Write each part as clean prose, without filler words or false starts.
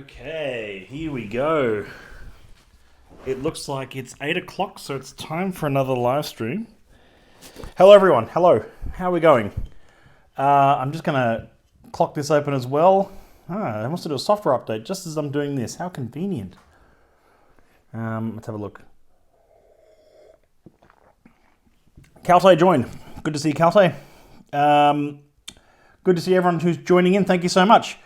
Okay, here we go. It looks like it's 8 o'clock, so it's time for another live stream. Hello, everyone. Hello. How are we going? I'm just going to clock this open as well. I must do a software update just as I'm doing this. How convenient. Let's have a look. Calte joined. Good to see Calte. Good to see everyone who's joining in. Thank you so much.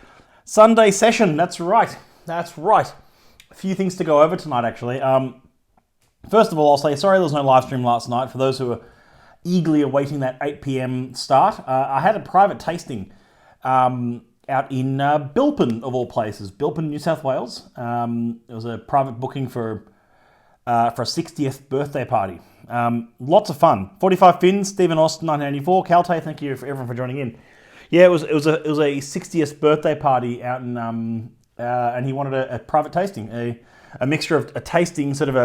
Sunday session. That's right. That's right. A few things to go over tonight, actually. First of all, I'll say sorry there was no live stream last night. For those who are eagerly awaiting that 8 p.m. start, I had a private tasting out in Bilpin, of all places. Bilpin, New South Wales. It was a private booking for a 60th birthday party. Lots of fun. 45 Fins, Stephen Austin, 1984. Calte, thank you for everyone for joining in. Yeah, it was a 60th birthday party out in and he wanted a private tasting, a mixture of a tasting, sort of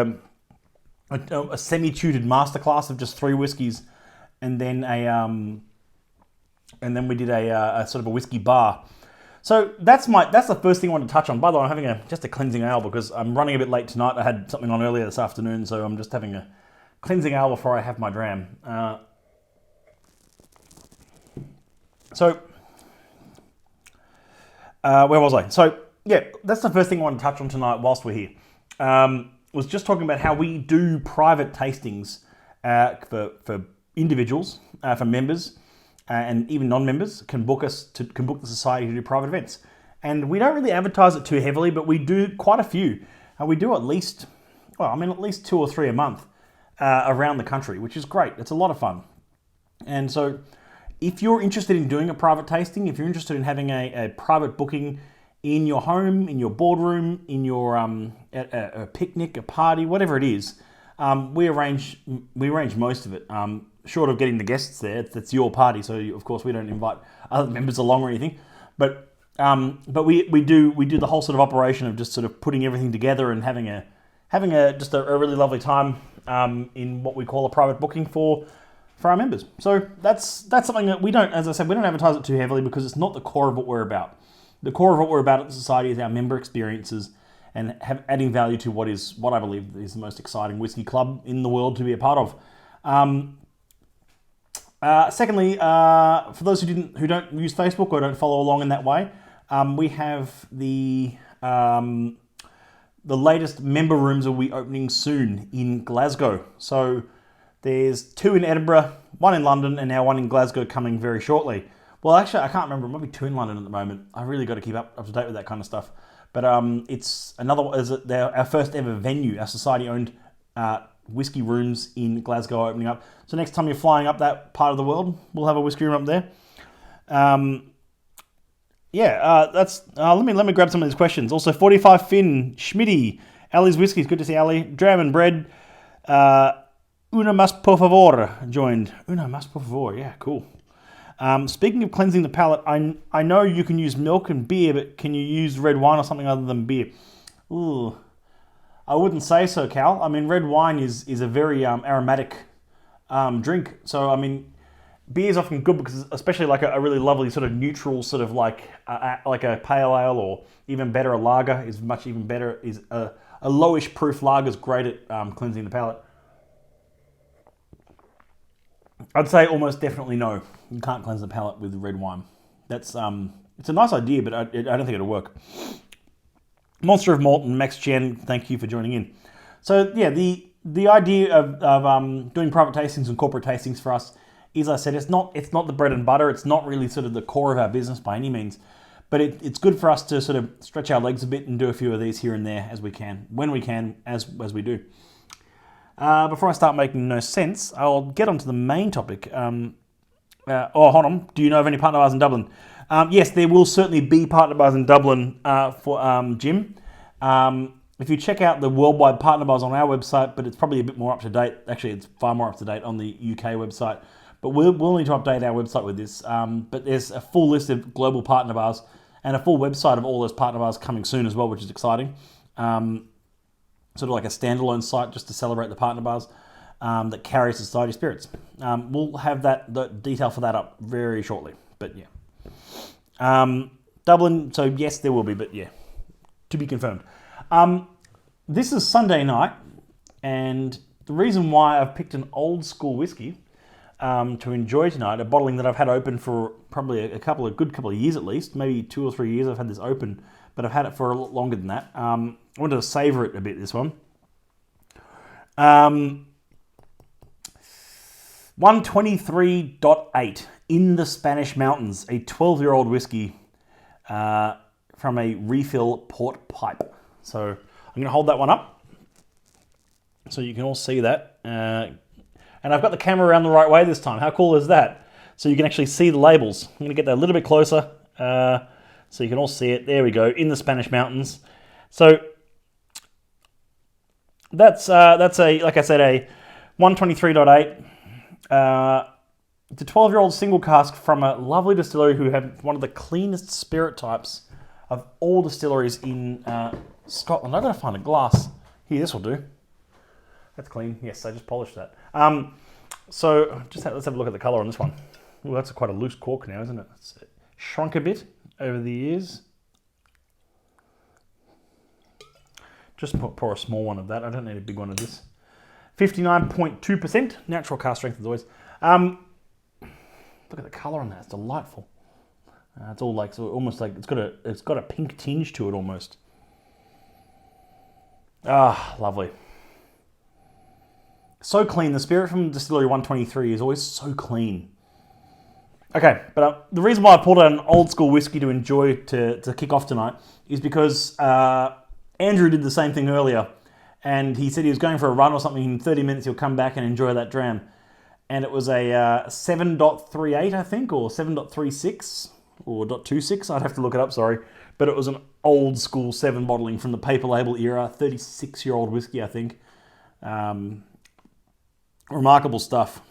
a semi-tutored masterclass of just 3 whiskeys, and then we did a sort of a whiskey bar. So that's the first thing I wanted to touch on. By the way, I'm having just a cleansing ale because I'm running a bit late tonight. I had something on earlier this afternoon, so I'm just having a cleansing ale before I have my dram. Where was I? So, yeah, that's the first thing I want to touch on tonight whilst we're here. Was just talking about how we do private tastings for individuals, for members, and even non-members can book the society to do private events. And we don't really advertise it too heavily, but we do quite a few. We do at least 2 or 3 a month around the country, which is great. It's a lot of fun. And so if you're interested in doing a private tasting, if you're interested in having a private booking in your home, in your boardroom, in your a picnic, a party, whatever it is, we arrange most of it. Short of getting the guests there, it's your party, so of course we don't invite other members along or anything. But we do the whole sort of operation of just sort of putting everything together and having a really lovely time in what we call a private booking for our members. So that's something that we don't, as I said, we don't advertise it too heavily because it's not the core of what we're about. The core of what we're about at the society is our member experiences and adding value to what I believe is the most exciting whiskey club in the world to be a part of. Secondly, for those who don't use Facebook or don't follow along in that way, we have the latest member rooms will be opening soon in Glasgow. So there's 2 in Edinburgh, 1 in London, and now 1 in Glasgow coming very shortly. Well, actually, I can't remember. It might be 2 in London at the moment. I really got to keep up to date with that kind of stuff. But it's our first ever venue, our society-owned whiskey rooms in Glasgow opening up. So next time you're flying up that part of the world, we'll have a whiskey room up there. Let me grab some of these questions. Also, 45 Finn, Schmitty, Ali's Whiskies, good to see Ali. Dram and Bread, Una mas por favor joined. Una mas por favor, yeah, cool. Speaking of cleansing the palate, I know you can use milk and beer, but can you use red wine or something other than beer? Ooh, I wouldn't say so, Cal. I mean, red wine is a very aromatic drink. So, I mean, beer is often good because, especially like a really lovely sort of neutral sort of like a pale ale, or even better, a lager is much even better. Is a lowish proof lager is great at cleansing the palate. I'd say almost definitely no. You can't cleanse the palate with red wine. That's it's a nice idea, but I don't think it'll work. Monster of Malt and Max Chen, thank you for joining in. So yeah, the idea of doing private tastings and corporate tastings for us is, I said, it's not the bread and butter. It's not really sort of the core of our business by any means, but it's good for us to sort of stretch our legs a bit and do a few of these here and there as we can, when we can, as we do. Before I start making no sense, I'll get onto the main topic. Hold on. Do you know of any partner bars in Dublin? Yes, there will certainly be partner bars in Dublin for Jim. If you check out the worldwide partner bars on our website, but it's probably a bit more up to date. Actually, it's far more up to date on the UK website. But we'll need to update our website with this. But there's a full list of global partner bars and a full website of all those partner bars coming soon as well, which is exciting. Sort of like a standalone site just to celebrate the partner bars that carry society spirits. We'll have the detail for that up very shortly. But yeah. Dublin, so yes, there will be, but yeah. to be confirmed. This is Sunday night, and the reason why I've picked an old school whiskey to enjoy tonight, a bottling that I've had open for probably a good couple of years at least, maybe 2 or 3 years I've had this open, but I've had it for a lot longer than that. I wanted to savour it a bit, this one. 123.8 in the Spanish Mountains, a 12-year-old whiskey from a refill port pipe. So I'm going to hold that one up so you can all see that. And I've got the camera around the right way this time. How cool is that? So you can actually see the labels. I'm going to get that a little bit closer so you can all see it. There we go, in the Spanish Mountains. So that's a, like I said, a 123.8. It's a 12-year-old single cask from a lovely distillery who have one of the cleanest spirit types of all distilleries in Scotland. I've got to find a glass. Here, this will do. That's clean. Yes, I just polished that. So let's have a look at the colour on this one. Ooh, that's quite a loose cork now, isn't it? It's shrunk a bit over the years. Just pour a small one of that. I don't need a big one of this. 59.2%. Natural cask strength as always. Look at the colour on that. It's delightful. It's all like almost like it's got a pink tinge to it almost. Ah, lovely. So clean. The spirit from Distillery 123 is always so clean. Okay, but the reason why I pulled out an old school whiskey to enjoy to kick off tonight is because Andrew did the same thing earlier, and he said he was going for a run or something. In 30 minutes, he'll come back and enjoy that dram. And it was a 7.38, I think, or 7.36, or .26. I'd have to look it up, sorry. But it was an old school 7 bottling from the paper label era, 36-year-old whiskey, I think. Remarkable stuff.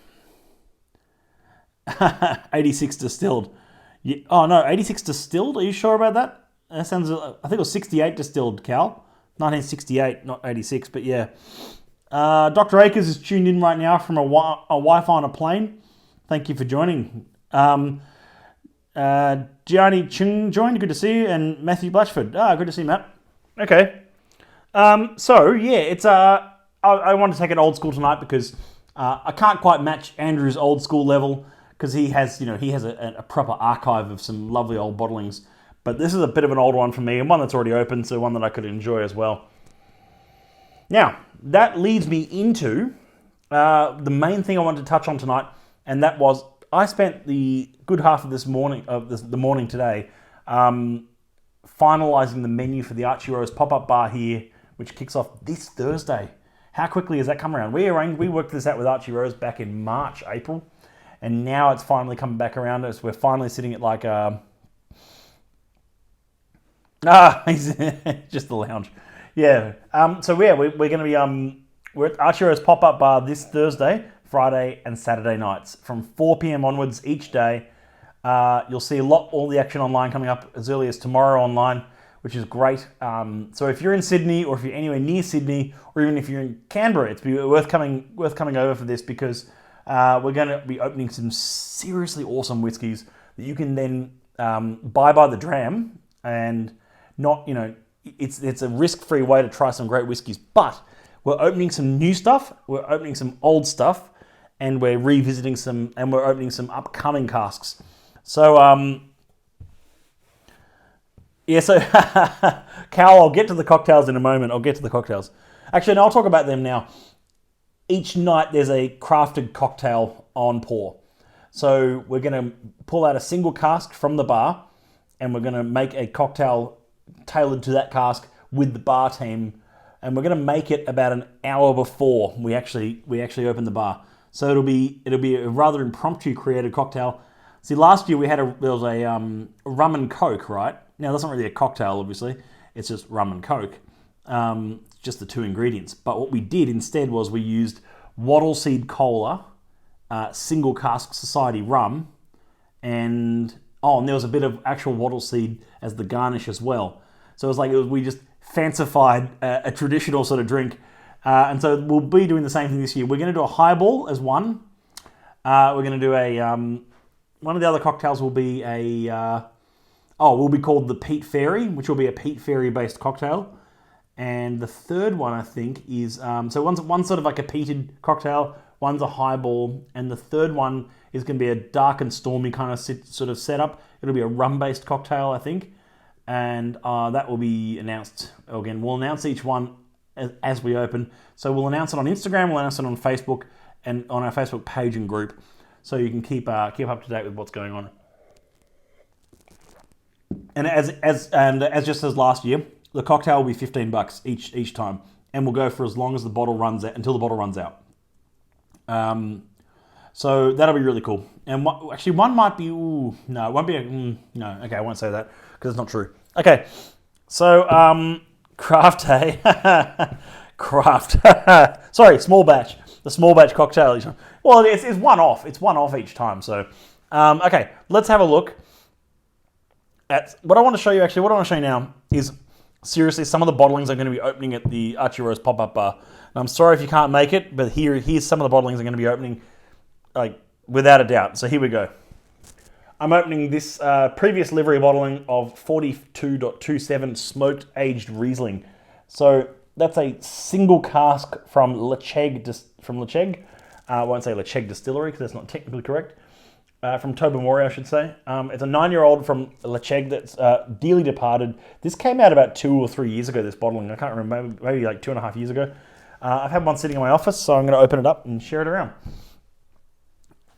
86 distilled. Yeah, oh no, 86 distilled? Are you sure about that? That sounds. I think it was 68 distilled, Cal. 1968, not 86, but yeah. Dr. Akers is tuned in right now from a Wi-Fi on a plane. Thank you for joining. Gianni Chung joined. Good to see you. And Matthew Blatchford. Good to see you, Matt. Okay. So yeah, it's I want to take it old school tonight because I can't quite match Andrew's old school level because he has a proper archive of some lovely old bottlings. But this is a bit of an old one for me, and one that's already open, so one that I could enjoy as well. Now, that leads me into the main thing I wanted to touch on tonight, and that was I spent the good half of the morning today finalising the menu for the Archie Rose Pop-Up Bar here, which kicks off this Thursday. How quickly has that come around? We worked this out with Archie Rose back in March, April, and now it's finally coming back around us. We're finally sitting at like he's just the lounge. Yeah. So yeah, we're going to be we're at Archie Rose Pop-Up Bar this Thursday, Friday, and Saturday nights from 4 p.m. onwards each day. You'll see all the action online coming up as early as tomorrow online, which is great. So if you're in Sydney, or if you're anywhere near Sydney, or even if you're in Canberra, it's worth coming over for this because we're going to be opening some seriously awesome whiskies that you can then buy by the dram and not, it's a risk-free way to try some great whiskies. But we're opening some new stuff, we're opening some old stuff, and we're revisiting some, and we're opening some upcoming casks. So, yeah, so, Cal, I'll get to the cocktails in a moment. Actually, no, I'll talk about them now. Each night there's a crafted cocktail on pour. So we're going to pull out a single cask from the bar, and we're going to make a cocktail tailored to that cask with the bar team, and we're going to make it about an hour before we actually open the bar. So it'll be a rather impromptu created cocktail. See, last year there was a rum and coke, right? Now that's not really a cocktail, obviously. It's just rum and coke, just the two ingredients. But what we did instead was we used wattle seed cola, single cask society rum, and there was a bit of actual wattle seed as the garnish as well. So it was we just fancified a traditional sort of drink. And so we'll be doing the same thing this year. We're going to do a highball as one. We're going to do one of the other cocktails will be a will be called the Pete Fairy, which will be a Pete Fairy based cocktail. And the third one, I think, is so one's sort of like a peated cocktail, one's a highball, and the third one is going to be a dark and stormy kind of sort of setup. It'll be a rum-based cocktail, I think, and that will be announced. Again, we'll announce each one as we open. So we'll announce it on Instagram, we'll announce it on Facebook, and on our Facebook page and group, so you can keep up to date with what's going on. And as just as last year, the cocktail will be $15 each time, and we'll go for as long as the bottle runs out, until the bottle runs out. So that'll be really cool. And actually, one might be. No, it won't be. No, okay, I won't say that because it's not true. Okay, so craft, hey, craft. Sorry, small batch. The small batch cocktail. Well, it's one off. It's one off each time. So, okay, let's have a look at what I want to show you. Actually, what I want to show you now is seriously some of the bottlings I'm going to be opening at the Archie Rose Pop-Up Bar. And I'm sorry if you can't make it, but here's some of the bottlings I'm going to be opening, like without a doubt. So here we go. I'm opening this previous livery bottling of 42.27 smoked aged Riesling. So that's a single cask from Lecheg. I won't say Lecheg Distillery because that's not technically correct. From Tobermory, I should say. It's a 9-year-old from Lecheg that's dearly departed. This came out about 2 or 3 years ago, this bottling. I can't remember, maybe like 2.5 years ago. I've had one sitting in my office, so I'm going to open it up and share it around.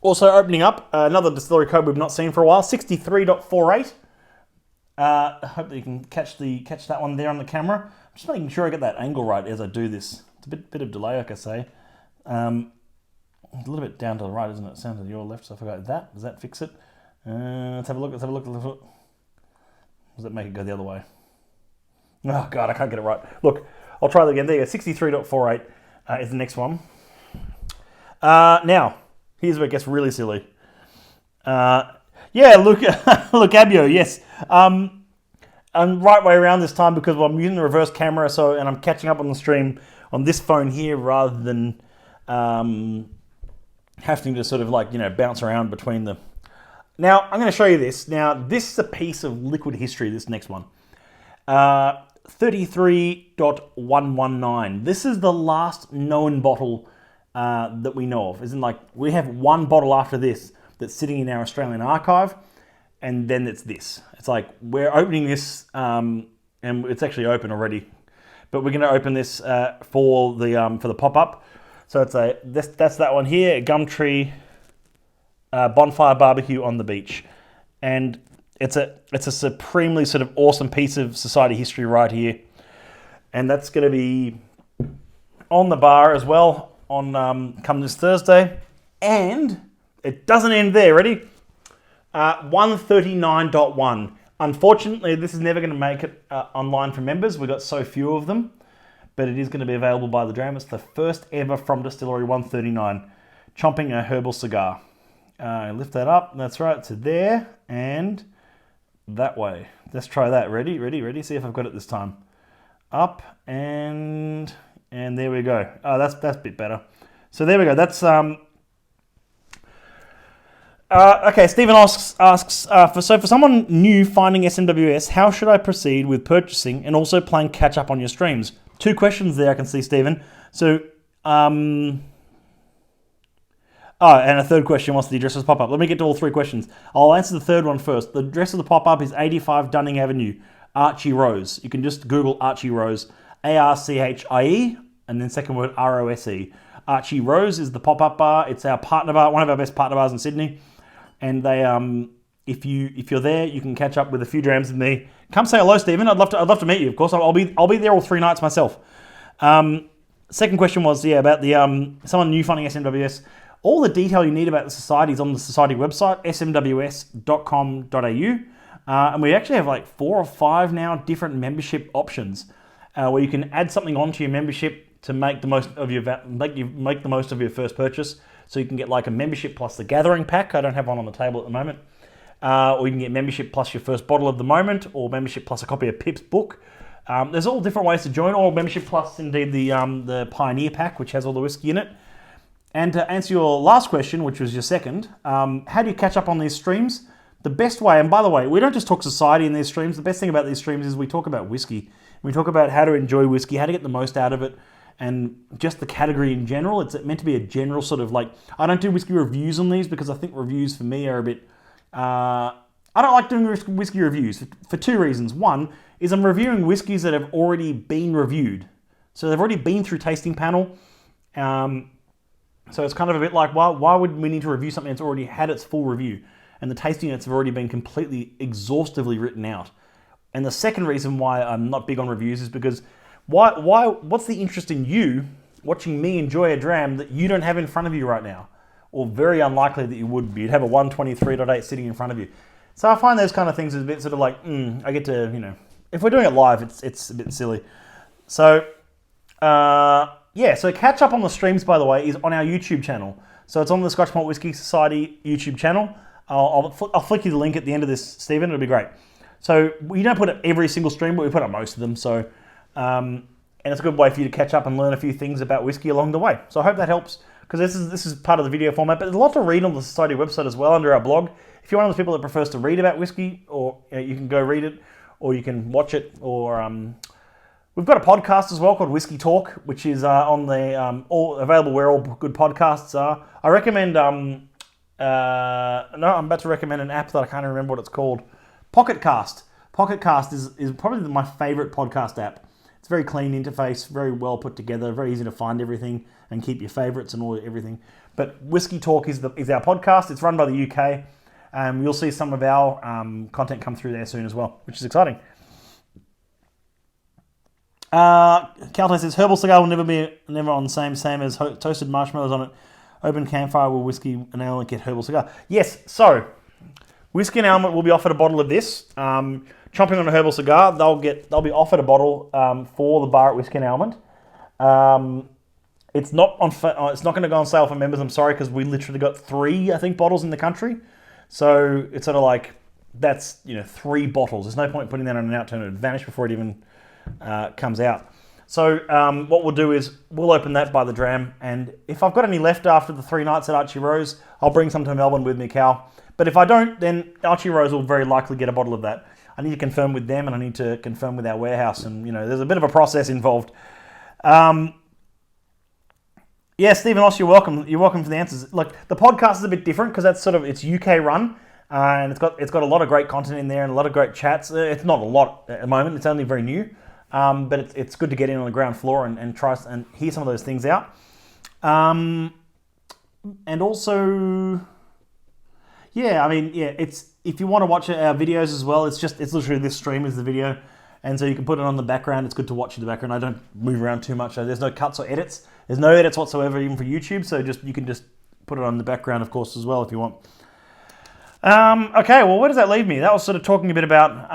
Also opening up, another distillery code we've not seen for a while, 63.48. I hope that you can catch that one there on the camera. I'm just making sure I get that angle right as I do this. It's a bit of delay, like I say. A little bit down to the right, isn't it? It sounds to your left, so I forgot that. Does that fix it? Let's have a look. Does that make it go the other way? Oh, God, I can't get it right. Look, I'll try that again. There you go. 63.48 is the next one. Now, here's where it gets really silly. Yeah, look, Abio, yes. I'm right way around this time because I'm using the reverse camera, and I'm catching up on the stream on this phone here rather than having to sort of bounce around between the... Now, I'm going to show you this. Now, this is a piece of liquid history, this next one. 33.119. This is the last known bottle that we know of. As in, we have one bottle after this that's sitting in our Australian archive, and then it's this. It's like we're opening this, and it's actually open already, but we're going to open this for the pop-up. So it's that's that one here, Gumtree Bonfire Barbecue on the Beach, and it's a supremely sort of awesome piece of society history right here, and that's going to be on the bar as well on come this Thursday, and it doesn't end there. Ready? 139.1. Unfortunately, this is never going to make it online for members. We've got so few of them. But it is going to be available by the dram. It's the first ever from Distillery 139. Chomping a herbal cigar. Lift that up. That's right. To there and that way. Let's try that. Ready? See if I've got it this time. Up and there we go. Oh, that's a bit better. So there we go. That's okay. Stephen asks for someone new finding SMWS, how should I proceed with purchasing and also playing catch up on your streams? 2 questions there I can see, Stephen. So, and a third question, what's the address of the pop-up? Let me get to all 3 questions. I'll answer the third one first. The address of the pop-up is 85 Dunning Avenue, Archie Rose. You can just Google Archie Rose, ARCHIE, and then second word ROSE. Archie Rose is the pop-up bar. It's our partner bar, one of our best partner bars in Sydney. And they, if you're there, you can catch up with a few drams with me. Come say hello, Stephen. I'd love to meet you. Of course, I'll be there all 3 nights myself. Second question was about the someone new finding SMWS. All the detail you need about the society is on the society website, smws.com.au, and we actually have 4 or 5 now different membership options where you can add something onto your membership to make the most of your first purchase. So you can get a membership plus the gathering pack. I don't have one on the table at the moment. Or you can get membership plus your first bottle of the moment, or membership plus a copy of Pip's book. There's all different ways to join, or membership plus indeed the Pioneer pack, which has all the whiskey in it. And to answer your last question, which was your second, how do you catch up on these streams? the best way, and by the way, we don't just talk society in these streams. The best thing about these streams is we talk about whiskey. We talk about how to enjoy whiskey, how to get the most out of it, and just the category in general. It's meant to be a general sort of like, I don't do whiskey reviews on these because I think reviews for me are a bit, I don't like doing whiskey reviews for two reasons. One is I'm reviewing whiskeys that have already been reviewed. So they've already been through tasting panel. So it's kind of a bit like, why would we need to review something that's already had its full review? And the tasting notes have already been completely exhaustively written out. And the second reason why I'm not big on reviews is because what's the interest in you watching me enjoy a dram that you don't have in front of you right now? Or very unlikely that you would be. You'd have a 123.8 sitting in front of you. So I find those kind of things a bit sort of like, I get to, if we're doing it live, it's a bit silly. So, so catch up on the streams, by the way, is on our YouTube channel. So it's on the Scotch Malt Whisky Society YouTube channel. I'll flick you the link at the end of this, Stephen. It'll be great. So we don't put up every single stream, but we put up most of them. So, and it's a good way for you to catch up and learn a few things about whiskey along the way. So I hope that helps, because this is part of the video format. But there's a lot to read on the Society website as well under our blog. If you're one of those people that prefers to read about whiskey, or you can go read it, or you can watch it, or we've got a podcast as well called Whiskey Talk, which is on the all available where all good podcasts are. I recommend. I'm about to recommend an app that I can't remember what it's called. Pocket Cast. Pocket Cast is probably my favorite podcast app. It's a very clean interface, very well put together, very easy to find everything and keep your favorites and everything. But Whiskey Talk is our podcast. It's run by the UK. You'll see some of our content come through there soon as well, which is exciting. Calto says, herbal cigar will never on the same as toasted marshmallows on it. Open campfire with whiskey and element, get herbal cigar. Yes, so whiskey and element will be offered a bottle of this. Chomping on a herbal cigar, they'll be offered a bottle for the bar at Whiskey and Element. It's not going to go on sale for members. I'm sorry, because we literally got 3, I think, bottles in the country. So it's sort of like that's 3 bottles. There's no point putting that on an outturn; it'd vanish before it even comes out. So what we'll do is we'll open that by the dram, and if I've got any left after the 3 nights at Archie Rose, I'll bring some to Melbourne with me, Cal. But if I don't, then Archie Rose will very likely get a bottle of that. I need to confirm with them, and I need to confirm with our warehouse, and there's a bit of a process involved. Yeah, Stephen Oss, you're welcome. You're welcome for the answers. Look, the podcast is a bit different because that's it's UK run, and it's got a lot of great content in there and a lot of great chats. It's not a lot at the moment; it's only very new, but it's good to get in on the ground floor and try and hear some of those things out. And also, it's if you want to watch our videos as well, it's literally this stream is the video, and so you can put it on the background. It's good to watch in the background. I don't move around too much. So there's no cuts or edits. There's no edits whatsoever, even for YouTube. So you can just put it on the background, of course, as well if you want. Okay, well, where does that leave me? That was sort of talking a bit about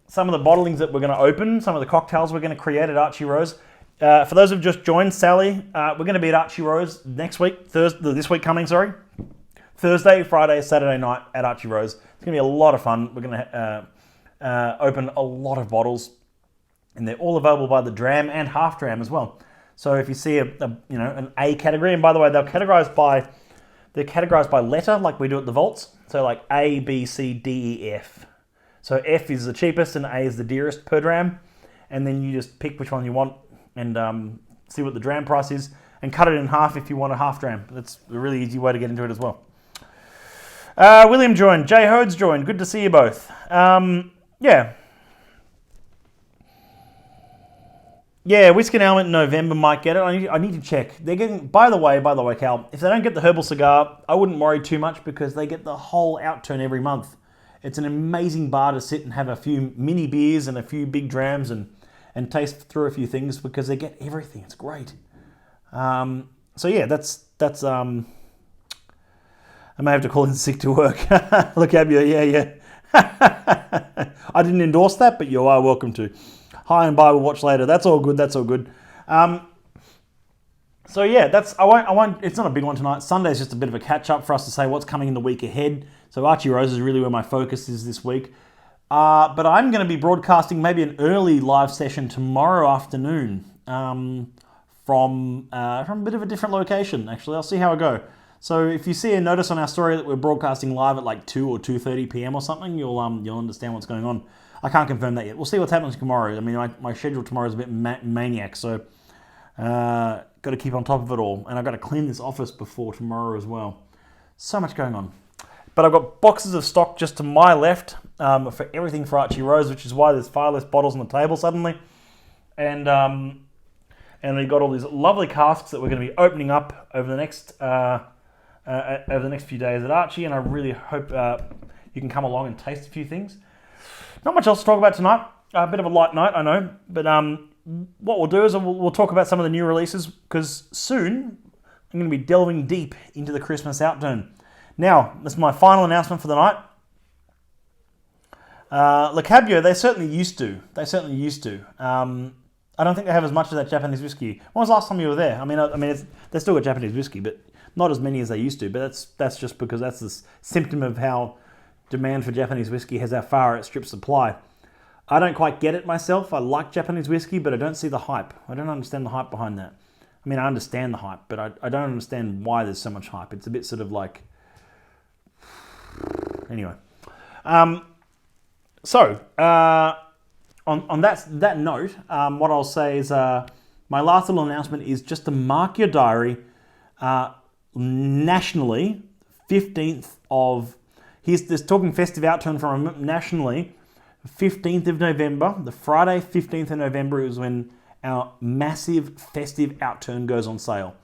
some of the bottlings that we're going to open, some of the cocktails we're going to create at Archie Rose. For those who've just joined, Sally, we're going to be at Archie Rose next week, this week coming, sorry. Thursday, Friday, Saturday night at Archie Rose. It's going to be a lot of fun. We're going to open a lot of bottles, and they're all available by the dram and half dram as well. So if you see an A category, and by the way, they're categorized by letter, like we do at the vaults. So like A, B, C, D, E, F. So F is the cheapest and A is the dearest per dram, and then you just pick which one you want and see what the dram price is, and cut it in half if you want a half dram. That's a really easy way to get into it as well. William joined. Jay Hodes joined. Good to see you both. Yeah, Whiskey and Element in November might get it. I need to check. They're getting. By the way, Cal, if they don't get the herbal cigar, I wouldn't worry too much because they get the whole outturn every month. It's an amazing bar to sit and have a few mini beers and a few big drams and taste through a few things because they get everything. It's great. So yeah, that's. I may have to call in sick to work. Look at you, yeah. I didn't endorse that, but you are welcome to. Hi and bye, we'll watch later. That's all good. So yeah, I won't. It's not a big one tonight. Sunday's just a bit of a catch up for us to say what's coming in the week ahead. So Archie Rose is really where my focus is this week. But I'm going to be broadcasting maybe an early live session tomorrow afternoon from a bit of a different location. Actually, I'll see how I go. So if you see a notice on our story that we're broadcasting live at like 2 or 2:30 p.m. or something, you'll understand what's going on. I can't confirm that yet. We'll see what's happening tomorrow. I mean, my schedule tomorrow is a bit maniac, so got to keep on top of it all. And I've got to clean this office before tomorrow as well. So much going on. But I've got boxes of stock just to my left for everything for Archie Rose, which is why there's far less bottles on the table suddenly. And we've got all these lovely casks that we're going to be opening up over the next few days at Archie, and I really hope you can come along and taste a few things. Not much else to talk about tonight. A bit of a light night, I know, but what we'll do is we'll talk about some of the new releases, because soon I'm going to be delving deep into the Christmas outturn. Now, this is my final announcement for the night. Le Cabio, they certainly used to. I don't think they have as much of that Japanese whiskey. When was the last time you were there? I mean, they still got Japanese whiskey, but not as many as they used to. But that's just because that's the symptom of how demand for Japanese whiskey has how far it strips supply. I don't quite get it myself. I like Japanese whiskey, but I don't see the hype. I don't understand the hype behind that. I mean, I understand the hype, but I don't understand why there's so much hype. It's a bit sort of like... Anyway. On that note, what I'll say is my last little announcement is just to mark your diary nationally, 15th of... Here's talking festive outturn from nationally, 15th of November, the Friday 15th of November is when our massive festive outturn goes on sale.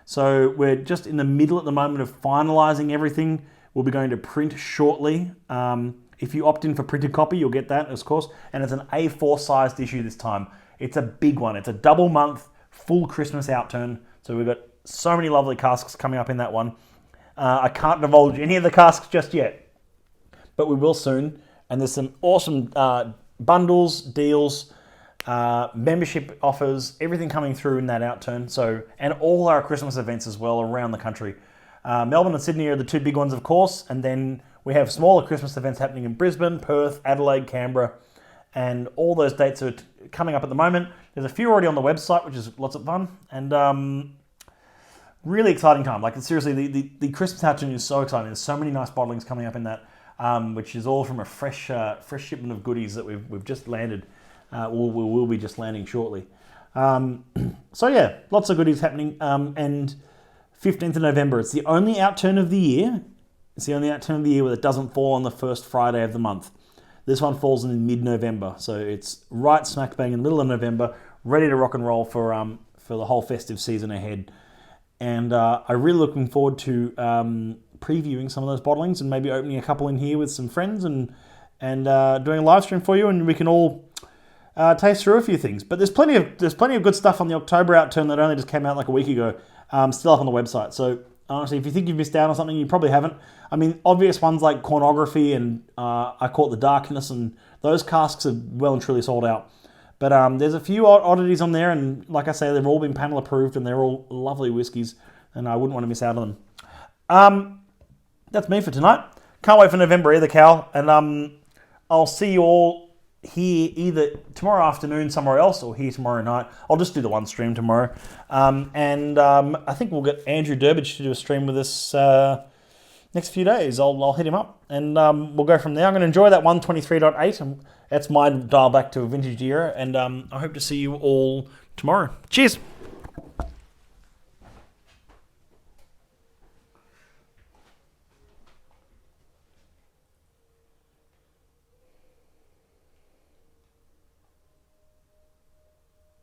So we're just in the middle at the moment of finalising everything. We'll be going to print shortly. If you opt in for printed copy, you'll get that, of course. And it's an A4 sized issue this time. It's a big one. It's a double month, full Christmas outturn. So we've got so many lovely casks coming up in that one. I can't divulge any of the casks just yet, but we will soon. And there's some awesome bundles, deals, membership offers, everything coming through in that outturn. So, and all our Christmas events as well around the country. Melbourne and Sydney are the two big ones, of course, and then we have smaller Christmas events happening in Brisbane, Perth, Adelaide, Canberra, and all those dates are coming up at the moment. There's a few already on the website, which is lots of fun, and really exciting time. Like, seriously, the Christmas outturn is so exciting. There's so many nice bottlings coming up in that, which is all from a fresh shipment of goodies that we've just landed. We'll be just landing shortly. So yeah, lots of goodies happening, and 15th of November, it's the only outturn of the year. It's the only outturn of the year where it doesn't fall on the first Friday of the month. This one falls in mid-November, so it's right smack bang in the middle of November, ready to rock and roll for the whole festive season ahead. And I'm really looking forward to previewing some of those bottlings and maybe opening a couple in here with some friends and doing a live stream for you, and we can all taste through a few things. But there's plenty of good stuff on the October outturn that only just came out like a week ago. Still up on the website. So honestly, if you think you've missed out on something, you probably haven't. I mean, obvious ones like Cornography and I Caught the Darkness, and those casks are well and truly sold out. But there's a few oddities on there, and like I say, they've all been panel approved, and they're all lovely whiskies, and I wouldn't want to miss out on them. That's me for tonight. Can't wait for November either, Cal. And I'll see you all here either tomorrow afternoon somewhere else or here tomorrow night. I'll just do the one stream tomorrow. I think we'll get Andrew Durbridge to do a stream with us next few days. I'll hit him up and we'll go from there. I'm going to enjoy that 123.8, and that's my dial back to a vintage era, and I hope to see you all tomorrow. Cheers!